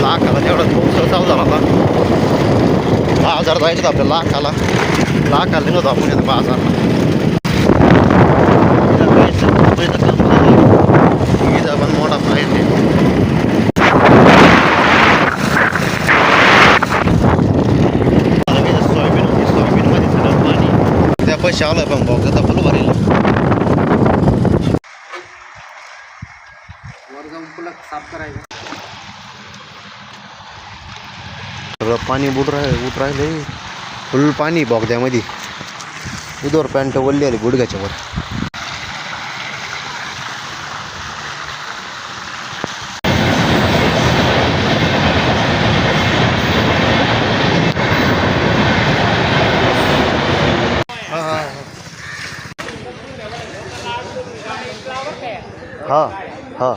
लाखाला तेवढा पाऊस चालू झाला होता. बाजार जायचं आपल्या लाखाला निघतो आपण इथं बाजार. पण मोठा पाहिजे सोयाबीन मध्ये सगळं पाणी त्या पैसे आलं पण भाऊ आता फुल भरेल. साफ करायचं सगळं पाणी उठ राहिलं फुल पाणी बोगद्यामध्ये. उदवर पॅन्ट वल्ली आली गुडघ्याच्या वर. हा हा